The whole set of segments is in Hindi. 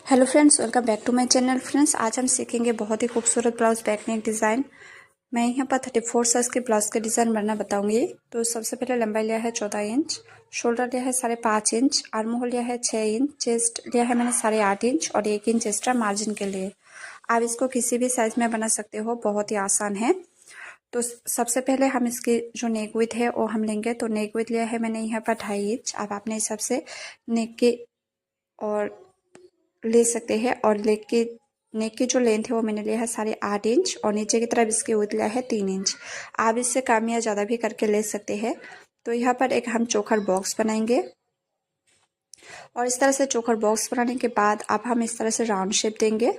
Hello friends, welcome back to my channel. Friends, आज हम सीखेंगे बहुत ही खूबसूरत ब्लाउज बैक नेक डिज़ाइन। मैं यहाँ पर 34 साइज के ब्लाउज के डिज़ाइन बनना बताऊंगी। तो सबसे पहले लंबाई लिया है 14 इंच, शोल्डर लिया है 5.5 इंच, आर्म होल लिया है 6 इंच, चेस्ट लिया है मैंने 8.5 इंच और 1 इंच एक्स्ट्रा मार्जिन के लिए। आप इसको किसी भी साइज में बना सकते हो, बहुत ही आसान है। तो सबसे पहले हम इसकी जो नेक विड्थ है वो हम लेंगे। तो नेक विड्थ लिया है मैंने यहाँ पर 2.5 इंच। आप अपने हिसाब से नेक के और ले सकते हैं। और नेक की जो लेंथ है वो मैंने लिया है 8.5 इंच और नीचे की तरफ इसकी विड्थ लिया है 3 इंच। आप इससे कम या ज़्यादा भी करके ले सकते हैं। तो यहाँ पर एक हम चोकर बॉक्स बनाएंगे और इस तरह से चोकर बॉक्स बनाने के बाद अब हम इस तरह से राउंड शेप देंगे।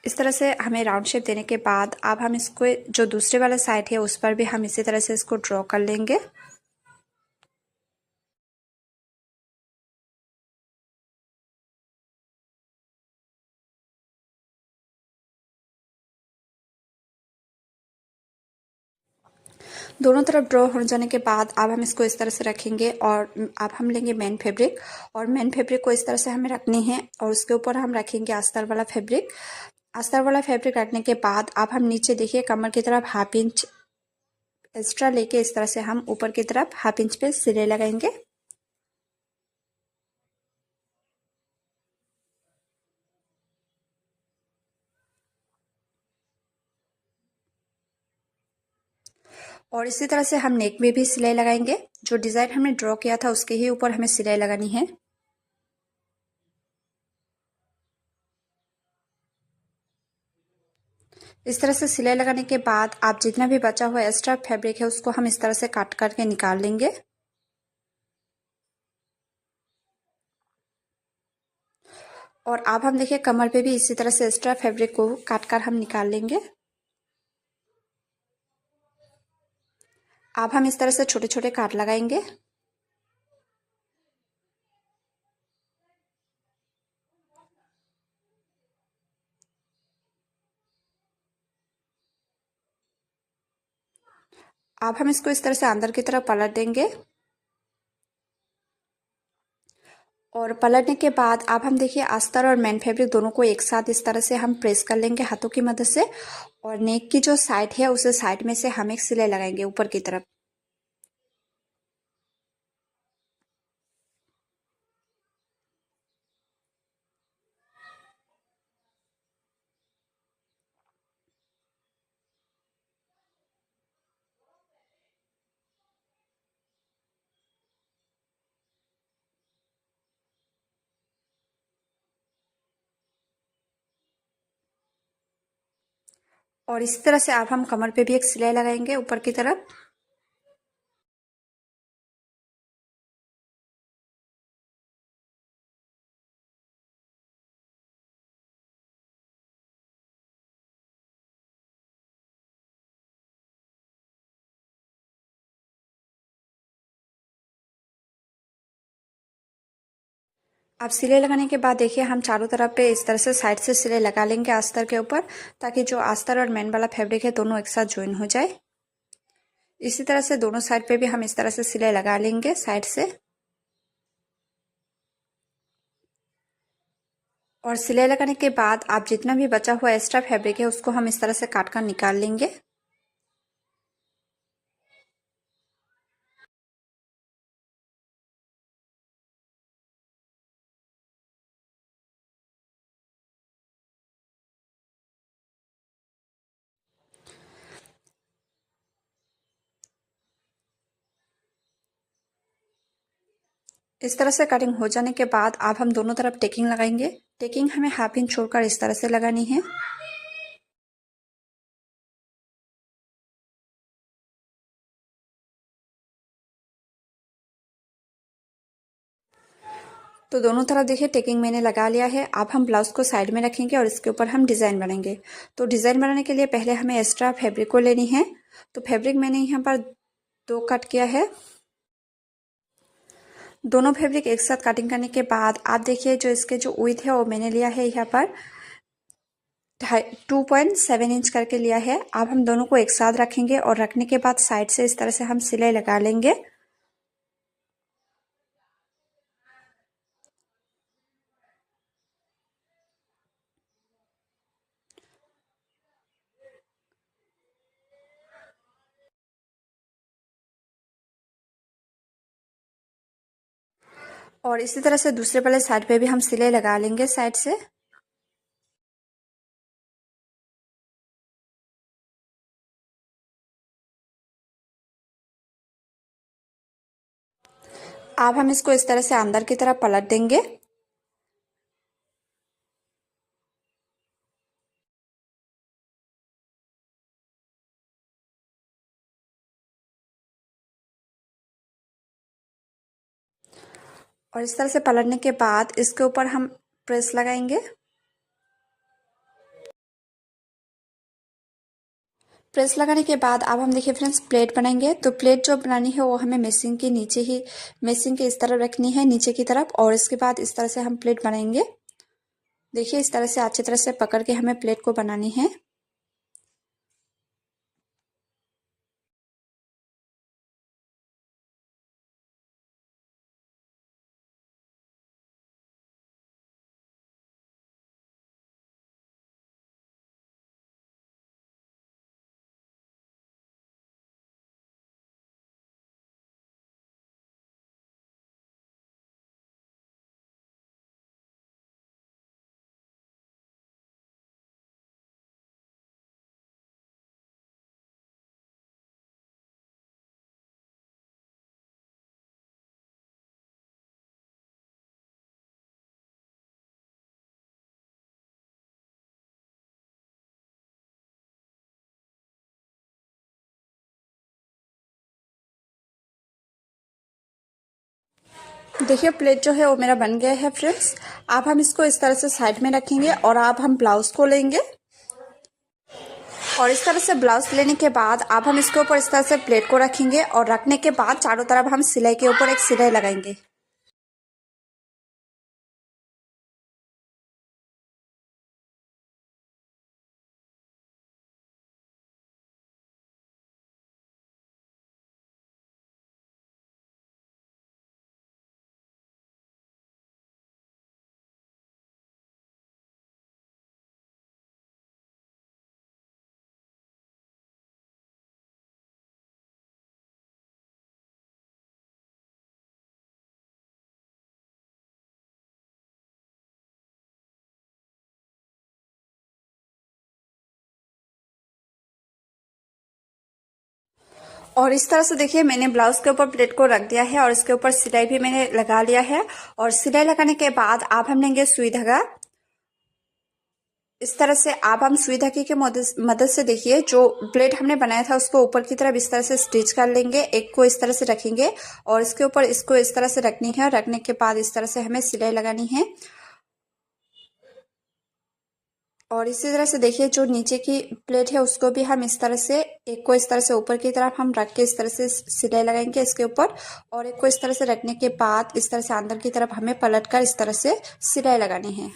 इस तरह से हमें राउंड शेप देने के बाद अब हम इसको जो दूसरे वाला साइड है उस पर भी हम इसी तरह से इसको ड्रॉ कर लेंगे। दोनों तरफ ड्रॉ हो जाने के बाद अब हम इसको इस तरह से रखेंगे और अब हम लेंगे मेन फैब्रिक और मेन फैब्रिक को इस तरह से हमें रखनी है और उसके ऊपर हम रखेंगे अस्तर वाला फैब्रिक। अस्तर वाला फैब्रिक रखने के बाद अब हम नीचे देखिए कमर की तरफ 1/2 इंच एक्स्ट्रा लेके इस तरह से हम ऊपर की तरफ 1/2 इंच पे सिलाई लगाएंगे। और इसी तरह से हम नेक में भी सिलाई लगाएंगे। जो डिजाइन हमने ड्रॉ किया था उसके ही ऊपर हमें सिलाई लगानी है। इस तरह से सिलाई लगाने के बाद आप जितना भी बचा हुआ एक्स्ट्रा फैब्रिक है उसको हम इस तरह से काट करके निकाल लेंगे। और अब हम देखिए कमर पे भी इसी तरह से एक्स्ट्रा फैब्रिक को काट कर हम निकाल लेंगे। अब हम इस तरह से छोटे छोटे काट लगाएंगे। अब हम इसको इस तरह से अंदर की तरफ पलट देंगे और पलटने के बाद अब हम देखिए अस्तर और मेन फैब्रिक दोनों को एक साथ इस तरह से हम प्रेस कर लेंगे हाथों की मदद से। और नेक की जो साइड है उस साइड में से हम एक सिलाई लगाएंगे ऊपर की तरफ। और इसी तरह से अब हम कमर पे भी एक सिलाई लगाएंगे ऊपर की तरफ। अब सिलाई लगाने के बाद देखिए हम चारों तरफ पे इस तरह से साइड से सिलाई लगा लेंगे अस्तर के ऊपर, ताकि जो अस्तर और मेन वाला फैब्रिक है दोनों एक साथ ज्वाइन हो जाए। इसी तरह से दोनों साइड पे भी हम इस तरह से सिलाई लगा लेंगे साइड से। और सिलाई लगाने के बाद आप जितना भी बचा हुआ एक्स्ट्रा फैब्रिक है उसको हम इस तरह से काट कर निकाल लेंगे। इस तरह से कटिंग हो जाने के बाद अब हम दोनों तरफ टेकिंग लगाएंगे। टेकिंग हमें 1/2 इंच छोड़कर इस तरह से लगानी है। तो दोनों तरफ देखिए टेकिंग मैंने लगा लिया है। अब हम ब्लाउज को साइड में रखेंगे और इसके ऊपर हम डिजाइन बनाएंगे। तो डिजाइन बनाने के लिए पहले हमें एक्स्ट्रा फैब्रिक को लेनी है। तो फैब्रिक मैंने यहाँ पर 2 कट किया है। दोनों फैब्रिक एक साथ कटिंग करने के बाद आप देखिए जो इसके जो विड्थ है वो मैंने लिया है यहाँ पर 2.7 इंच करके लिया है। अब हम दोनों को एक साथ रखेंगे और रखने के बाद साइड से इस तरह से हम सिलाई लगा लेंगे। और इसी तरह से दूसरे वाले साइड पे भी हम सिलाई लगा लेंगे साइड से। अब हम इसको इस तरह से अंदर की तरफ पलट देंगे। और इस तरह से पलटने के बाद इसके ऊपर हम प्रेस लगाएंगे। प्रेस लगाने के बाद अब हम देखिए फ्रेंड्स प्लेट बनाएंगे। तो प्लेट जो बनानी है वो हमें मेसिंग के नीचे ही, मेसिंग के इस तरफ रखनी है, नीचे की तरफ। और इसके बाद इस तरह से हम प्लेट बनाएंगे। देखिए इस तरह से अच्छी तरह से पकड़ के हमें प्लेट को बनानी है। देखिए प्लेट जो है वो मेरा बन गया है फ्रेंड्स। अब हम इसको इस तरह से साइड में रखेंगे और अब हम ब्लाउज को लेंगे। और इस तरह से ब्लाउज लेने के बाद अब हम इसके ऊपर इस तरह से प्लेट को रखेंगे और रखने के बाद चारों तरफ हम सिलाई के ऊपर एक सिलाई लगाएंगे। और इस तरह से देखिए मैंने ब्लाउज के ऊपर प्लेट को रख दिया है और इसके ऊपर सिलाई भी मैंने लगा लिया है। और सिलाई लगाने के बाद अब हम लेंगे सुई धागा। इस तरह से अब हम सुई धागे की मदद से देखिए जो प्लेट हमने बनाया था उसको ऊपर की तरफ इस तरह से स्टिच कर लेंगे। एक को इस तरह से रखेंगे और इसके ऊपर इसको इस तरह से रखनी है। रखने के बाद इस तरह से हमें सिलाई लगानी है। और इसी तरह से देखिए जो नीचे की प्लेट है उसको भी हम इस तरह से, एक को इस तरह से ऊपर की तरफ हम रख के इस तरह से सिलाई लगाएंगे इसके ऊपर। और एक को इस तरह से रखने के बाद इस तरह से अंदर की तरफ हमें पलट कर इस तरह से सिलाई लगानी है।